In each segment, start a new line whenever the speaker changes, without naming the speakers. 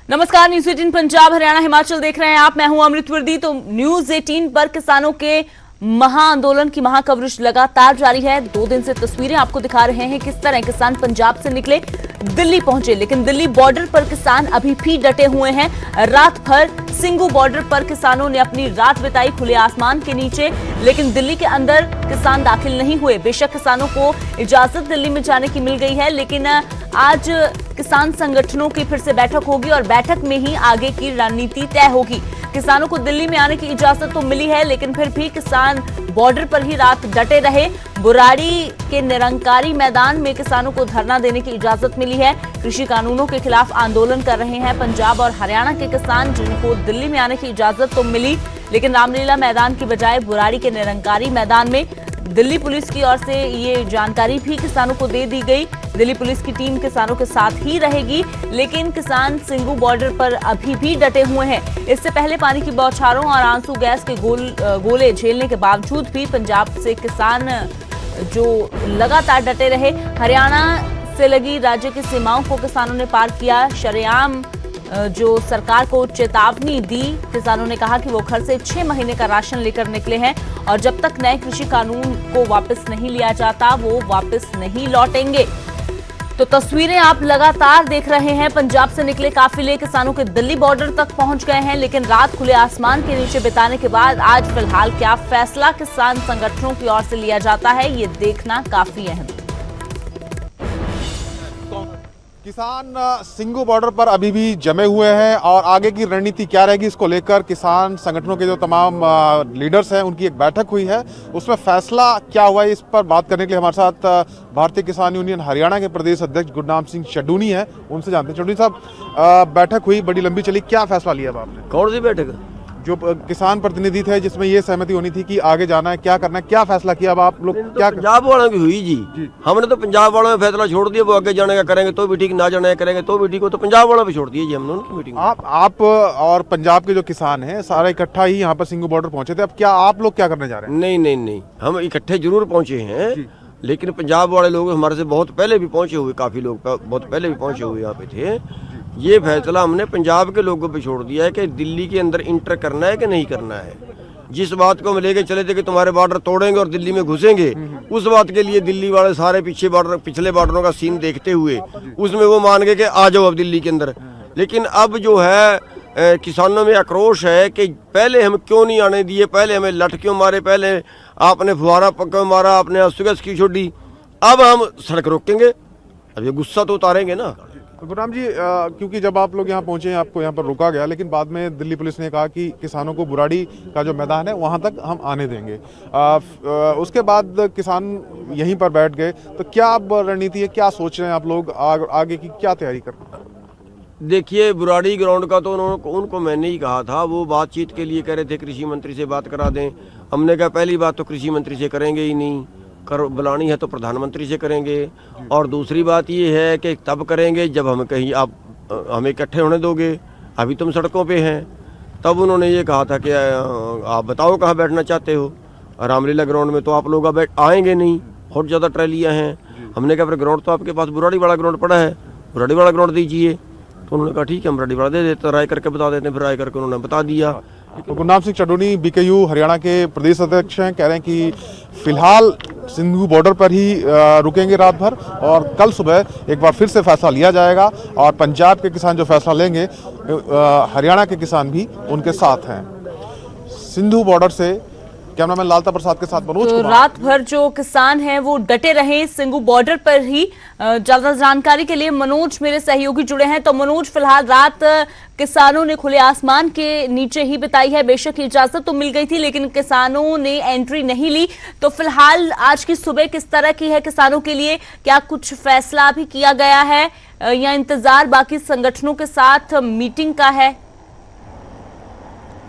नमस्कार, न्यूज 18 पंजाब हरियाणा हिमाचल देख रहे हैं आप। मैं हूं अमृत वर्दी। तो न्यूज 18 पर किसानों के महाआंदोलन की महाकवरेज लगातार जारी है। 2 दिन से तस्वीरें आपको दिखा रहे हैं किस तरह किसान पंजाब से निकले, दिल्ली पहुंचे, लेकिन दिल्ली बॉर्डर पर किसान अभी भी डटे हुए हैं। रात भर सिंगू बॉर्डर पर किसानों ने अपनी रात बिताई खुले आसमान के नीचे, लेकिन दिल्ली के अंदर किसान दाखिल नहीं हुए। बेशक किसानों को इजाजत दिल्ली में जाने की मिल गई है, लेकिन आज किसान संगठनों की फिर से बैठक होगी और बैठक में ही आगे की रणनीति तय होगी। किसानों को दिल्ली में आने की इजाजत तो मिली है, लेकिन फिर भी किसान बॉर्डर पर ही रात डटे रहे। बुराड़ी के निरंकारी मैदान में किसानों को धरना देने की इजाजत मिली है। कृषि कानूनों के खिलाफ आंदोलन कर रहे हैं पंजाब और हरियाणा के किसान, जिनको दिल्ली में आने की इजाजत तो मिली, लेकिन रामलीला मैदान की बजाय बुराड़ी के निरंकारी मैदान में। दिल्ली पुलिस की ओर से ये जानकारी भी किसानों को दे दी गई। दिल्ली पुलिस की टीम किसानों के साथ ही रहेगी, लेकिन किसान सिंगू बॉर्डर पर अभी भी डटे हुए हैं। इससे पहले पानी की बौछारों और आंसू गैस के गोले झेलने के बावजूद भी पंजाब से किसान जो लगातार डटे रहे। हरियाणा से लगी राज्य की सीमाओं को किसानों ने पार किया। शरेआम जो सरकार को चेतावनी दी, किसानों ने कहा कि वो घर से 6 महीने का राशन लेकर निकले हैं और जब तक नए कृषि कानून को वापस नहीं लिया जाता वो वापस नहीं लौटेंगे। तो तस्वीरें आप लगातार देख रहे हैं। पंजाब से निकले काफिले किसानों के दिल्ली बॉर्डर तक पहुंच गए हैं, लेकिन रात खुले आसमान के नीचे बिताने के बाद आज फिलहाल क्या फैसला किसान संगठनों की ओर से लिया जाता है, ये देखना काफी अहम है।
किसान सिंगू बॉर्डर पर अभी भी जमे हुए हैं और आगे की रणनीति क्या रहेगी, इसको लेकर किसान संगठनों के जो तमाम लीडर्स हैं उनकी एक बैठक हुई है। उसमें फैसला क्या हुआ है, इस पर बात करने के लिए हमारे साथ भारतीय किसान यूनियन हरियाणा के प्रदेश अध्यक्ष गुरनाम सिंह चड्डूनी हैं, उनसे जानते हैं। चड्डूनी साहब, बैठक हुई, बड़ी लंबी चली, क्या फैसला लिया आपने?
कौन सी बैठक?
जो किसान प्रतिनिधि थे जिसमें ये सहमति होनी थी कि आगे जाना है, क्या करना है, क्या फैसला किया? अब आप लोग क्या
पंजाब वालों की हुई जी। हमने तो पंजाब वालों में फैसला छोड़ दिया, वो आगे जाने का करेंगे तो भी ठीक, ना जाने का करेंगे तो भी ठीक। हो तो पंजाब वालों पे छोड़ दिया जी हमने उनकी मीटिंग।
आप और पंजाब के जो किसान हैं सारे इकट्ठा ही यहाँ पर सिंगू बॉर्डर पहुंचे थे। अब क्या आप लोग क्या करने जा रहे हैं?
नहीं, हम इकट्ठे जरूर पहुंचे हैं, लेकिन पंजाब वाले लोग हमारे से बहुत पहले भी पहुंचे हुए, काफी लोग बहुत पहले भी पहुंचे हुए यहाँ पे थे। ये फैसला हमने पंजाब के लोगों पे छोड़ दिया है कि दिल्ली के अंदर इंटर करना है कि नहीं करना है। जिस बात को हम लेके चले थे कि तुम्हारे बॉर्डर तोड़ेंगे और दिल्ली में घुसेंगे, उस बात के लिए दिल्ली वाले सारे पिछले बॉर्डरों का सीन देखते हुए उसमें वो मान गए कि आ जाओ अब दिल्ली के अंदर। लेकिन अब जो है किसानों में आक्रोश है कि पहले हम क्यों नहीं आने दिए, पहले हमें लठ क्यों मारे, पहले आपने फुहारा क्यों मारा, आपने आंसू की छोड़ी, अब हम सड़क रोकेंगे। अब ये गुस्सा तो उतारेंगे ना।
गुरनाम जी, क्योंकि जब आप लोग यहाँ पहुंचे हैं आपको यहाँ पर रोका गया, लेकिन बाद में दिल्ली पुलिस ने कहा कि किसानों को बुराड़ी का जो मैदान है वहाँ तक हम आने देंगे। उसके बाद किसान यहीं पर बैठ गए। तो क्या अब रणनीति है, क्या सोच रहे हैं आप लोग, आगे की क्या तैयारी कर रहे हैं?
देखिए, बुराड़ी ग्राउंड का तो उनको मैंने ही कहा था, वो बातचीत के लिए कह रहे थे कृषि मंत्री से बात करा दें। हमने कहा पहली बात तो कृषि मंत्री से करेंगे ही नहीं, बुलानी है तो प्रधानमंत्री से करेंगे, और दूसरी बात ये है कि तब करेंगे जब हम कहीं आप हमें इकट्ठे होने दोगे, अभी तुम सड़कों पे हैं। तब उन्होंने ये कहा था कि आप बताओ कहाँ बैठना चाहते हो। रामलीला ग्राउंड में तो आप लोग आएंगे नहीं, बहुत ज़्यादा ट्रैलियाँ हैं। हमने कहा फिर ग्राउंड तो आपके पास बुराड़ी वाला ग्राउंड पड़ा है, बुराड़ी वाला ग्राउंड दीजिए। तो उन्होंने कहा ठीक है, हम बुराड़ी वाला दे देते, राय करके बता देते हैं। फिर राय करके उन्होंने बता दिया।
तो गुरनाम सिंह चड्डूनी बीकेयू हरियाणा के प्रदेश अध्यक्ष हैं, कह रहे हैं कि फिलहाल सिंगू बॉर्डर पर ही रुकेंगे रात भर और कल सुबह एक बार फिर से फैसला लिया जाएगा और पंजाब के किसान जो फैसला लेंगे, हरियाणा के किसान भी उनके साथ हैं। सिंधु बॉर्डर से कैमरामैन लालता प्रसाद के साथ मनोज।
तो रात भर जो किसान हैं वो डटे रहे सिंगू बॉर्डर पर ही। ज्यादा जानकारी के लिए मनोज मेरे सहयोगी जुड़े हैं। तो मनोज, फिलहाल रात किसानों ने खुले आसमान के नीचे ही बिताई है। बेशक इजाजत तो मिल गई थी, लेकिन किसानों ने एंट्री नहीं ली। तो फिलहाल आज की सुबह किस तरह की है किसानों के लिए? क्या कुछ फैसला भी किया गया है या इंतजार बाकी संगठनों के साथ मीटिंग का है?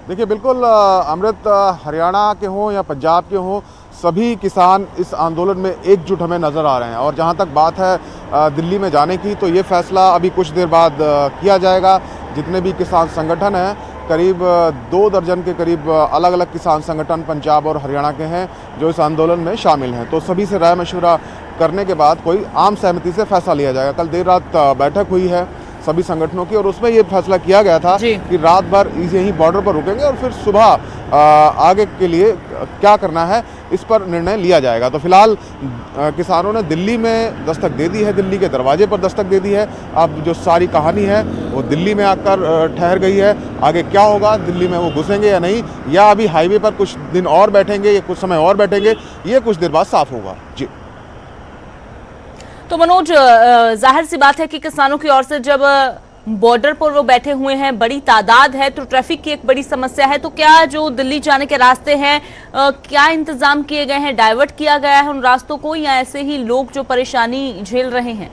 देखिए, बिल्कुल अमृत, हरियाणा के हों या पंजाब के हों, सभी किसान इस आंदोलन में एकजुट हमें नज़र आ रहे हैं। और जहां तक बात है दिल्ली में जाने की, तो ये फैसला अभी कुछ देर बाद किया जाएगा। जितने भी किसान संगठन हैं, करीब 2 दर्जन के करीब अलग अलग किसान संगठन पंजाब और हरियाणा के हैं जो इस आंदोलन में शामिल हैं। तो सभी से राय मशवरा करने के बाद कोई आम सहमति से फैसला लिया जाएगा। कल देर रात बैठक हुई है सभी संगठनों की, और उसमें ये फैसला किया गया था कि रात भर यहीं बॉर्डर पर रुकेंगे और फिर सुबह आगे के लिए क्या करना है इस पर निर्णय लिया जाएगा। तो फिलहाल किसानों ने दिल्ली में दस्तक दे दी है, दिल्ली के दरवाजे पर दस्तक दे दी है। अब जो सारी कहानी है वो दिल्ली में आकर ठहर गई है। आगे क्या होगा, दिल्ली में वो घुसेंगे या नहीं, या अभी हाईवे पर कुछ दिन और बैठेंगे या कुछ समय और बैठेंगे, ये कुछ देर बाद साफ होगा। जी
तो मनोज, जाहिर सी बात है कि किसानों की ओर से जब बॉर्डर पर वो बैठे हुए हैं, बड़ी तादाद है, तो ट्रैफिक की एक बड़ी समस्या है। तो क्या जो दिल्ली जाने के रास्ते हैं, क्या इंतजाम किए गए हैं, डाइवर्ट किया गया है उन रास्तों को, या ऐसे ही लोग जो परेशानी झेल रहे हैं?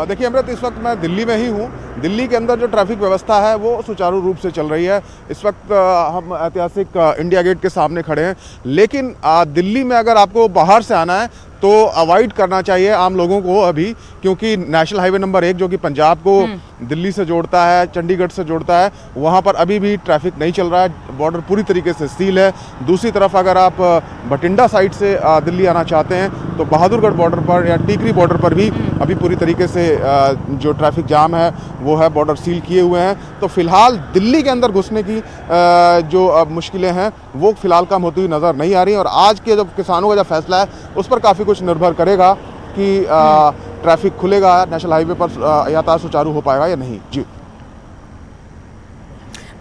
देखिए अमृत, इस वक्त मैं दिल्ली में ही हूँ। दिल्ली के अंदर जो ट्रैफिक व्यवस्था है वो सुचारू रूप से चल रही है। इस वक्त हम ऐतिहासिक इंडिया गेट के सामने खड़े हैं, लेकिन दिल्ली में अगर आपको बाहर से आना है तो अवॉइड करना चाहिए आम लोगों को अभी, क्योंकि नेशनल हाईवे नंबर 1 जो कि पंजाब को दिल्ली से जोड़ता है, चंडीगढ़ से जोड़ता है, वहाँ पर अभी भी ट्रैफिक नहीं चल रहा है। बॉर्डर पूरी तरीके से सील है। दूसरी तरफ अगर आप बठिंडा साइड से दिल्ली आना चाहते हैं तो बहादुरगढ़ बॉर्डर पर या टीकरी बॉर्डर पर भी अभी पूरी तरीके से जो ट्रैफिक जाम है वो है, बॉर्डर सील किए हुए हैं। तो फिलहाल दिल्ली के अंदर घुसने की जो मुश्किलें हैं वो फिलहाल कम होती हुई नज़र नहीं आ रही। और आज के जब किसानों का जो फैसला है उस पर काफ़ी कुछ निर्भर करेगा कि ट्रैफिक खुलेगा, नेशनल हाईवे पर यातायात सुचारू हो पाएगा या नहीं। जी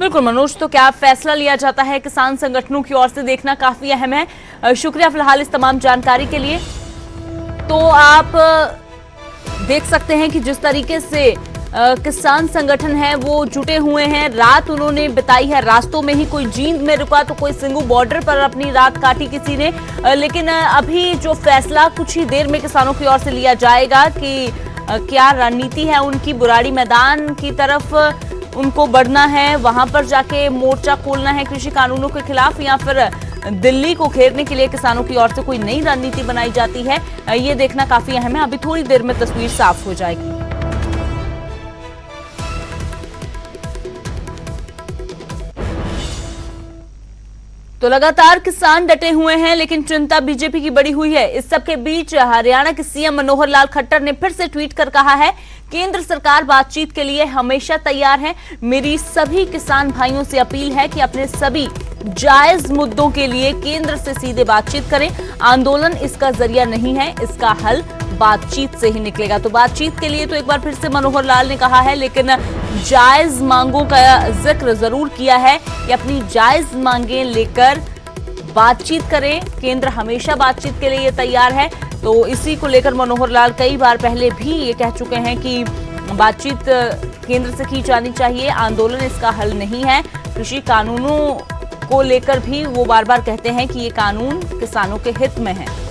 बिल्कुल मनोज, तो क्या फैसला लिया जाता है किसान संगठनों की ओर से, देखना काफी अहम है। शुक्रिया फिलहाल इस तमाम जानकारी के लिए। तो आप देख सकते हैं कि जिस तरीके से किसान संगठन है वो जुटे हुए हैं, रात उन्होंने बिताई है रास्तों में ही, कोई जींद में रुका तो कोई सिंगू बॉर्डर पर अपनी रात काटी किसी ने। लेकिन अभी जो फैसला कुछ ही देर में किसानों की ओर से लिया जाएगा कि क्या रणनीति है उनकी, बुराड़ी मैदान की तरफ उनको बढ़ना है, वहां पर जाके मोर्चा खोलना है कृषि कानूनों के खिलाफ, या फिर दिल्ली को घेरने के लिए किसानों की ओर से कोई नई रणनीति बनाई जाती है, ये देखना काफी अहम है। अभी थोड़ी देर में तस्वीर साफ हो जाएगी। तो लगातार किसान डटे हुए हैं, लेकिन चिंता बीजेपी की बढ़ी हुई है। इस सबके बीच हरियाणा के सीएम मनोहर लाल खट्टर ने फिर से ट्वीट कर कहा है, केंद्र सरकार बातचीत के लिए हमेशा तैयार है। मेरी सभी किसान भाइयों से अपील है कि अपने सभी जायज मुद्दों के लिए केंद्र से सीधे बातचीत करें। आंदोलन इसका जरिया नहीं है, इसका हल बातचीत से ही निकलेगा। तो बातचीत के लिए तो एक बार फिर से मनोहर लाल ने कहा है, लेकिन जायज मांगों का जिक्र जरूर किया है कि अपनी जायज मांगे लेकर बातचीत करें, केंद्र हमेशा बातचीत के लिए तैयार है। तो इसी को लेकर मनोहर लाल कई बार पहले भी ये कह चुके हैं कि बातचीत केंद्र से की जानी चाहिए, आंदोलन इसका हल नहीं है। कृषि कानूनों को लेकर भी वो बार बार कहते हैं कि ये कानून किसानों के हित में है।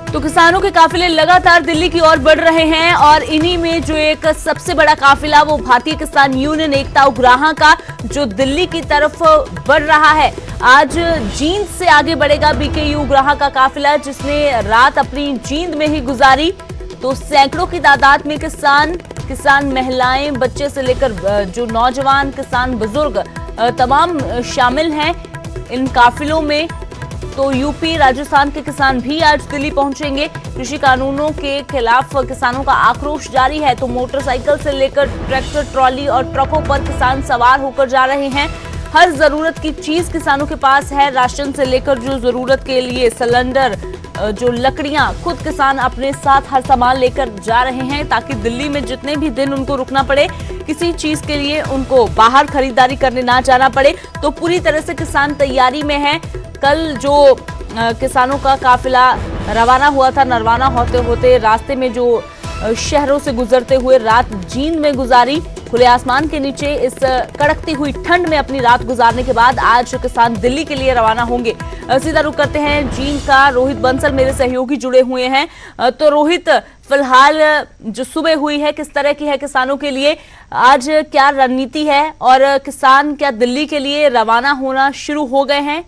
तो किसानों के काफिले लगातार दिल्ली की ओर बढ़ रहे हैं, और इन्हीं में जो एक सबसे बड़ा काफिला वो भारतीय किसान यूनियन एकता उग्राहा का, जो दिल्ली की तरफ बढ़ रहा है। आज जींद से आगे बढ़ेगा बीकेयू उग्राहा का काफिला, जिसने रात अपनी जींद में ही गुजारी। तो सैकड़ों की तादाद में किसान महिलाएं, बच्चे से लेकर जो नौजवान किसान, बुजुर्ग तमाम शामिल हैं इन काफिलों में। तो यूपी, राजस्थान के किसान भी आज दिल्ली पहुंचेंगे। कृषि कानूनों के खिलाफ किसानों का आक्रोश जारी है। तो मोटरसाइकिल से लेकर ट्रैक्टर, ट्रॉली और ट्रकों पर किसान सवार होकर जा रहे हैं। हर जरूरत की चीज किसानों के पास है, राशन से लेकर जो जरूरत के लिए सिलेंडर, जो लकड़ियां, खुद किसान अपने साथ हर सामान लेकर जा रहे हैं, ताकि दिल्ली में जितने भी दिन उनको रुकना पड़े, किसी चीज के लिए उनको बाहर खरीदारी करने ना जाना पड़े। तो पूरी तरह से किसान तैयारी में है। कल जो किसानों का काफिला रवाना हुआ था, नरवाना होते होते रास्ते में जो शहरों से गुजरते हुए रात जींद में गुजारी, खुले आसमान के नीचे इस कड़कती हुई ठंड में अपनी रात गुजारने के बाद आज किसान दिल्ली के लिए रवाना होंगे। सीधा रुख करते हैं जींद का। रोहित बंसल मेरे सहयोगी जुड़े हुए हैं। तो रोहित, फिलहाल जो सुबह हुई है किस तरह की है किसानों के लिए, आज क्या रणनीति है, और किसान क्या दिल्ली के लिए रवाना होना शुरू हो गए हैं?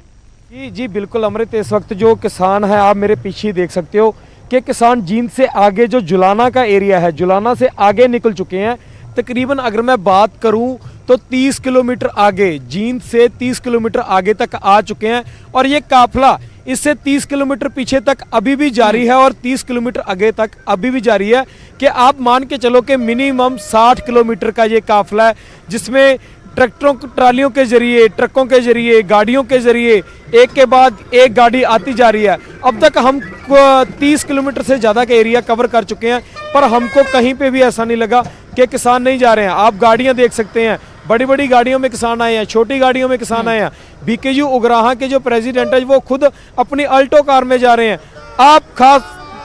जी बिल्कुल अमृत, इस वक्त जो किसान है, आप मेरे पीछे देख सकते हो कि किसान जींद से आगे जो जुलाना का एरिया है, जुलाना से आगे निकल चुके हैं। तकरीबन अगर मैं बात करूं तो 30 किलोमीटर आगे, जींद से 30 किलोमीटर आगे तक आ चुके हैं और ये काफिला इससे 30 किलोमीटर पीछे तक अभी भी जारी है और 30 किलोमीटर आगे तक अभी भी जारी है कि आप मान के चलो कि मिनिमम 60 किलोमीटर का ये काफिला है, जिसमें ट्रैक्टरों ट्रालियों के जरिए, ट्रकों के जरिए, गाड़ियों के जरिए एक के बाद एक गाड़ी आती जा रही है। अब तक हम 30 किलोमीटर से ज़्यादा का एरिया कवर कर चुके हैं, पर हमको कहीं पे भी ऐसा नहीं लगा कि किसान नहीं जा रहे हैं। आप गाड़ियां देख सकते हैं, बड़ी बड़ी गाड़ियों में किसान आए हैं, छोटी गाड़ियों में किसान आए हैं। बीकेयू उगराहा के जो प्रेसिडेंट है वो खुद अपनी अल्टो कार में जा रहे हैं। आप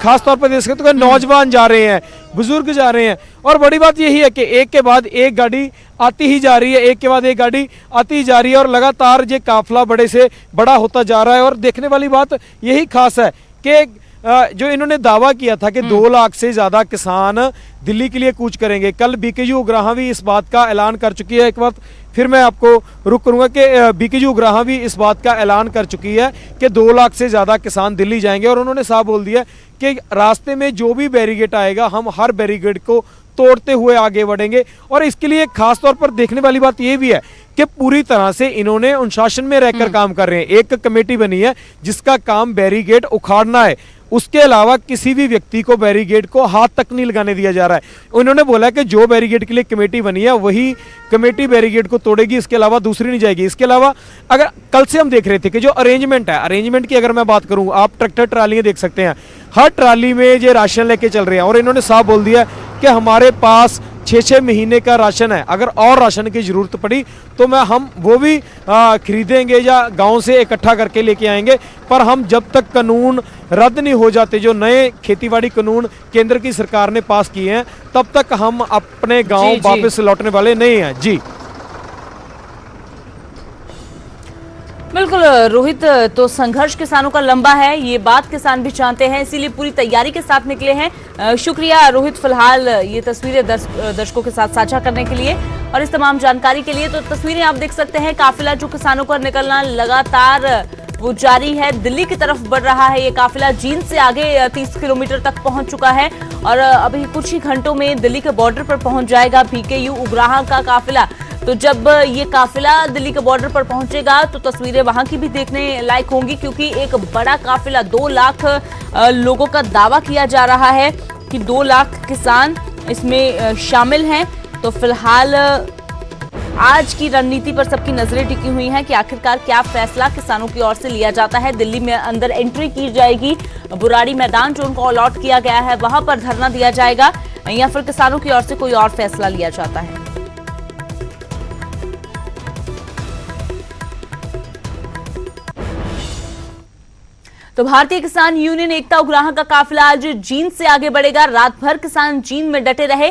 खास तौर पर देख सकते हो कि नौजवान जा रहे हैं, बुजुर्ग जा रहे हैं। और बड़ी बात यही है कि एक के बाद एक गाड़ी आती ही जा रही है, एक के बाद एक गाड़ी आती ही जा रही है और लगातार ये काफिला बड़े से बड़ा होता जा रहा है। और देखने वाली बात यही खास है कि जो इन्होंने दावा किया था कि 2 लाख से ज्यादा किसान दिल्ली के लिए कूच करेंगे, कल बीकेयू उगराहा भी इस बात का ऐलान कर चुकी है। एक बार फिर मैं आपको रुक करूंगा कि बीकेयू उगराहा भी इस बात का ऐलान कर चुकी है कि 2 लाख से ज्यादा किसान दिल्ली जाएंगे। और उन्होंने साफ बोल दिया कि रास्ते में जो भी बैरिकेड आएगा हम हर बैरिकेड को तोड़ते हुए आगे बढ़ेंगे। और इसके लिए खास तौर पर देखने वाली बात यह भी है कि पूरी तरह से इन्होंने अनुशासन में रहकर काम कर रहे हैं। एक कमेटी बनी है जिसका काम बैरिकेड उखाड़ना है, उसके अलावा किसी भी व्यक्ति को बैरिकेड को हाथ तक नहीं लगाने दिया जा रहा है। उन्होंने बोला कि जो बैरिकेड के लिए कमेटी बनी है वही कमेटी बैरिकेड को तोड़ेगी, इसके अलावा दूसरी नहीं जाएगी। इसके अलावा अगर कल से हम देख रहे थे कि जो अरेंजमेंट है, अरेंजमेंट की अगर मैं बात करूं, आप ट्रैक्टर ट्रालियां देख सकते हैं, हर ट्राली में ये राशन लेके चल रहे हैं। और इन्होंने साफ बोल दिया कि हमारे पास 6-6 महीने का राशन है, अगर और राशन की जरूरत पड़ी तो हम वो भी खरीदेंगे या गांव से इकट्ठा करके लेके आएंगे। पर हम जब तक कानून रद्द नहीं हो जाते, जो नए खेतीबाड़ी कानून केंद्र की सरकार ने पास किए हैं, तब तक हम अपने गांव वापस लौटने वाले नहीं हैं। जी
बिल्कुल रोहित, तो संघर्ष किसानों का लंबा है, ये बात किसान भी जानते हैं, इसीलिए पूरी तैयारी के साथ निकले हैं। शुक्रिया रोहित फिलहाल ये तस्वीरें दर्शकों के साथ साझा करने के लिए और इस तमाम जानकारी के लिए। तो तस्वीरें आप देख सकते हैं, काफिला जो किसानों का निकलना लगातार वो जारी है, दिल्ली की तरफ बढ़ रहा है। ये काफिला जींद से आगे 30 किलोमीटर तक पहुंच चुका है और अभी कुछ ही घंटों में दिल्ली के बॉर्डर पर पहुंच जाएगा बीकेयू उगराहा का काफिला। तो जब ये काफिला दिल्ली के बॉर्डर पर पहुंचेगा तो तस्वीरें वहां की भी देखने लायक होंगी, क्योंकि एक बड़ा काफिला 2 लाख लोगों का दावा किया जा रहा है कि 2 लाख किसान इसमें शामिल हैं। तो फिलहाल आज की रणनीति पर सबकी नजरें टिकी हुई हैं कि आखिरकार क्या फैसला किसानों की ओर से लिया जाता है। दिल्ली में अंदर एंट्री की जाएगी, बुराड़ी मैदान जो उनको अलॉट किया गया है वहां पर धरना दिया जाएगा, या फिर किसानों की ओर से कोई और फैसला लिया जाता है। तो भारतीय किसान यूनियन एकता उगराहा का काफिला आज जींद से आगे बढ़ेगा। रात भर किसान जींद में डटे रहे।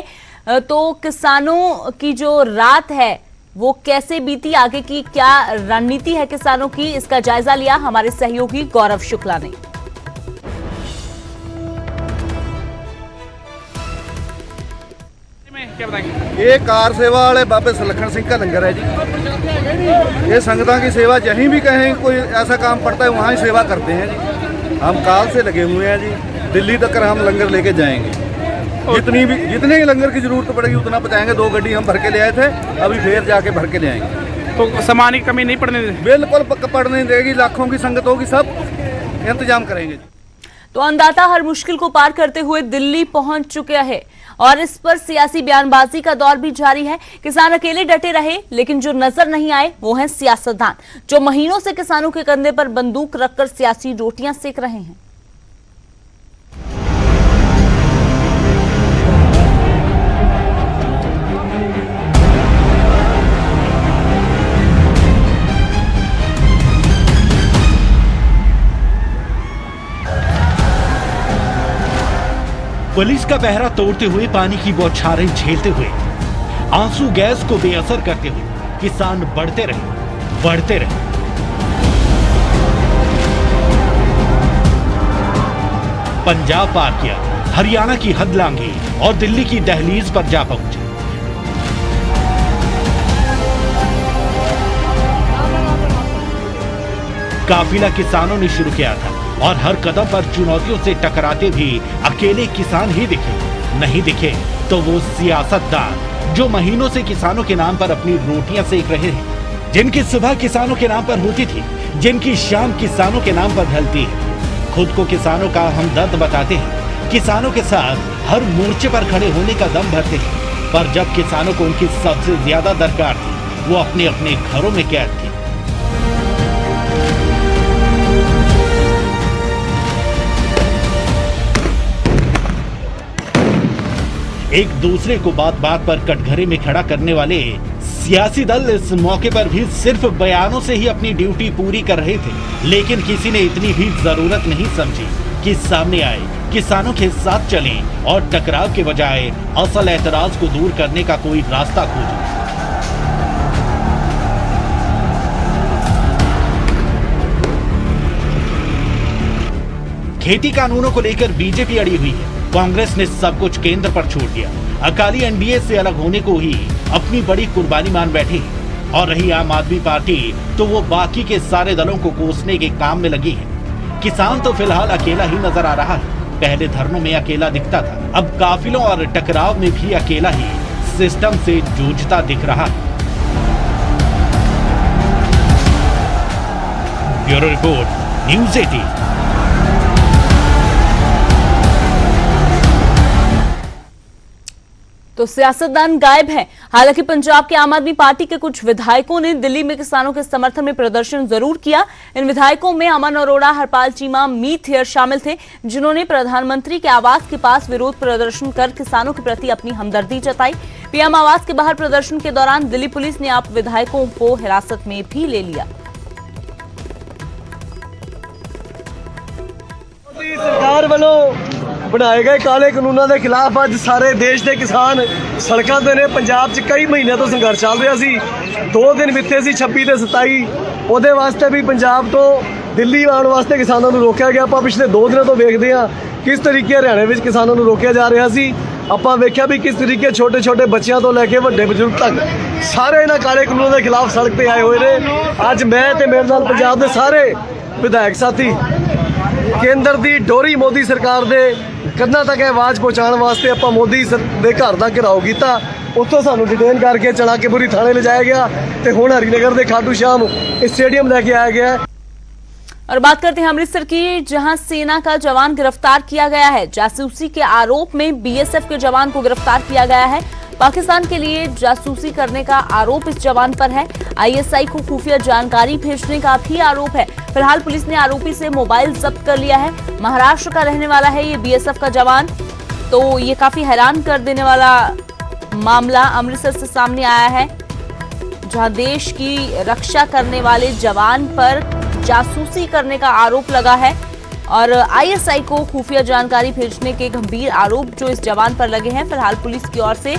तो किसानों की जो रात है वो कैसे बीती, आगे की क्या रणनीति है किसानों की, इसका जायजा लिया हमारे सहयोगी गौरव शुक्ला ने।
क्या बताएंगे? ये कार सेवा वाले बाबे सुलखन सिंह का लंगर है जी। ये संगतां की सेवा जहीं भी कहीं कोई ऐसा काम पड़ता है वहाँ ही सेवा करते हैं जी। हम काल से लगे हुए हैं जी, दिल्ली तक हम लंगर लेके जाएंगे। जितने लंगर की जरूरत पड़ेगी उतना पहुँचाएंगे। 2 गाड़ी हम भर के ले आए थे, अभी फिर जाके भर के ले आएंगे।
तो सामान की कमी नहीं पड़ने देगी?
बिल्कुल पड़ने नहीं देगी। लाखों की संगत होगी, सब इंतजाम करेंगे।
तो अन्नदाता हर मुश्किल को पार करते हुए दिल्ली पहुंच चुका है और इस पर सियासी बयानबाजी का दौर भी जारी है। किसान अकेले डटे रहे, लेकिन जो नजर नहीं आए वो हैं सियासतदान, जो महीनों से किसानों के कंधे पर बंदूक रखकर सियासी रोटियां सेक रहे हैं।
पुलिस का पहरा तोड़ते हुए, पानी की बौछारें झेलते हुए, आंसू गैस को बेअसर करते हुए किसान बढ़ते रहे। पंजाब पार किया, हरियाणा की हद लांघी और दिल्ली की दहलीज पर जा पहुंचे। काफिला किसानों ने शुरू किया था और हर कदम पर चुनौतियों से टकराते भी अकेले किसान ही दिखे, नहीं दिखे तो वो सियासतदान जो महीनों से किसानों के नाम पर अपनी रोटियां सेक रहे हैं, जिनकी सुबह किसानों के नाम पर होती थी, जिनकी शाम किसानों के नाम पर ढलती है। खुद को किसानों का हमदर्द बताते हैं, किसानों के साथ हर मोर्चे पर खड़े होने का दम भरते हैं, पर जब किसानों को उनकी सबसे ज्यादा दरकार थी, वो अपने अपने घरों में कैद थे। एक दूसरे को बात बात पर कटघरे में खड़ा करने वाले सियासी दल इस मौके पर भी सिर्फ बयानों से ही अपनी ड्यूटी पूरी कर रहे थे, लेकिन किसी ने इतनी भी जरूरत नहीं समझी कि सामने आए, किसानों के साथ चलें और टकराव के बजाय असल एतराज को दूर करने का कोई रास्ता खोजें। खेती कानूनों को लेकर बीजेपी अड़ी हुई है, कांग्रेस ने सब कुछ केंद्र पर छोड़ दिया, अकाली एनडीए से अलग होने को ही अपनी बड़ी कुर्बानी मान बैठी है। और रही आम आदमी पार्टी, तो वो बाकी के सारे दलों को कोसने के काम में लगी है। किसान तो फिलहाल अकेला ही नजर आ रहा है। पहले धरनों में अकेला दिखता था, अब काफिलों और टकराव में भी अकेला ही सिस्टम से जूझता दिख रहा है। Bureau report, news 18।
तो सियासतदान गायब हैं। हालांकि पंजाब के आम आदमी पार्टी के कुछ विधायकों ने दिल्ली में किसानों के समर्थन में प्रदर्शन जरूर किया। इन विधायकों में अमन अरोड़ा, हरपाल चीमा, मीत हेयर शामिल थे, जिन्होंने प्रधानमंत्री के आवास के पास विरोध प्रदर्शन कर किसानों के प्रति अपनी हमदर्दी जताई। पीएम आवास के बाहर प्रदर्शन के दौरान दिल्ली पुलिस ने आप विधायकों को हिरासत में भी ले लिया।
सरकार वालों बनाए गए काले कानूनों के खिलाफ ਅੱਜ ਸਾਰੇ ਦੇਸ਼ ਦੇ ਕਿਸਾਨ ਸੜਕਾਂ ਤੇ ਨੇ। ਪੰਜਾਬ 'ਚ ਕਈ ਮਹੀਨਿਆਂ ਤੋਂ ਸੰਘਰਸ਼ ਚੱਲ ਰਿਹਾ ਸੀ। 2 ਦਿਨ ਬਿੱਤੇ ਸੀ 26 ਤੇ 27, ਉਹਦੇ ਵਾਸਤੇ ਵੀ ਪੰਜਾਬ ਤੋਂ ਦਿੱਲੀ ਆਉਣ ਵਾਸਤੇ ਕਿਸਾਨਾਂ ਨੂੰ ਰੋਕਿਆ ਗਿਆ। ਆਪਾਂ ਪਿਛਲੇ 2 ਦਿਨਾਂ ਤੋਂ ਵੇਖਦੇ ਹਾਂ ਕਿਸ ਤਰੀਕੇ ਹਰਿਆਣੇ ਵਿੱਚ ਕਿਸਾਨਾਂ ਨੂੰ ਰੋਕਿਆ ਜਾ ਰਿਹਾ ਸੀ। ਆਪਾਂ ਵੇਖਿਆ ਵੀ ਕਿਸ ਤਰੀਕੇ ਛੋਟੇ ਛੋਟੇ ਬੱਚਿਆਂ ਤੋਂ ਲੈ ਕੇ ਵੱਡੇ ਬਜ਼ੁਰਗ ਤੱਕ ਸਾਰੇ ਇਹਨਾਂ ਕਾਲੇ ਕਾਨੂੰਨਾਂ ਦੇ ਖਿਲਾਫ ਸੜਕ ਤੇ ਆਏ ਹੋਏ ਨੇ। ਅੱਜ ਮੈਂ ਤੇ ਮੇਰੇ ਨਾਲ ਪੰਜਾਬ ਦੇ ਸਾਰੇ ਵਿਧਾਇਕ ਸਾਥੀ ਕੇਂਦਰ ਦੀ ਡੋਰੀ ਮੋਦੀ ਸਰਕਾਰ ਦੇ ਕੰਨਾਂ ਤੱਕ ਆਵਾਜ਼ ਪਹੁੰਚਾਉਣ ਵਾਸਤੇ ਆਪਾਂ ਮੋਦੀ ਦੇ ਘਰ ਦਾ ਘਿਰਾਓ ਕੀਤਾ। ਉੱਥੋਂ ਸਾਨੂੰ डिटेन करके चनाकेपुरी थाने ले जाया गया ਤੇ ਹੁਣ हरिनगर ਦੇ खाटू श्याम स्टेडियम लेके आया गया।
और बात करते हैं अमृतसर की, जहां सेना का जवान गिरफ्तार किया गया है। जासूसी के आरोप में बीएसएफ के जवान को गिरफ्तार किया गया है। पाकिस्तान के लिए जासूसी करने का आरोप इस जवान पर है। आईएसआई को खुफिया जानकारी भेजने का भी आरोप है। फिलहाल पुलिस ने आरोपी से मोबाइल जब्त कर लिया है। महाराष्ट्र का रहने वाला है ये बीएसएफ का जवान। तो ये काफी हैरान कर देने वाला मामला अमृतसर से सामने आया है, जहां देश की रक्षा करने वाले जवान पर जासूसी करने का आरोप लगा है और आईएसआई को खुफिया जानकारी भेजने के गंभीर आरोप जो इस जवान पर लगे हैं। फिलहाल पुलिस की ओर से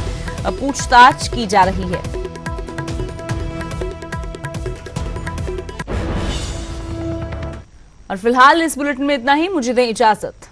पूछताछ की जा रही है। और फिलहाल इस बुलेटिन में इतना ही। मुझे दें इजाजत।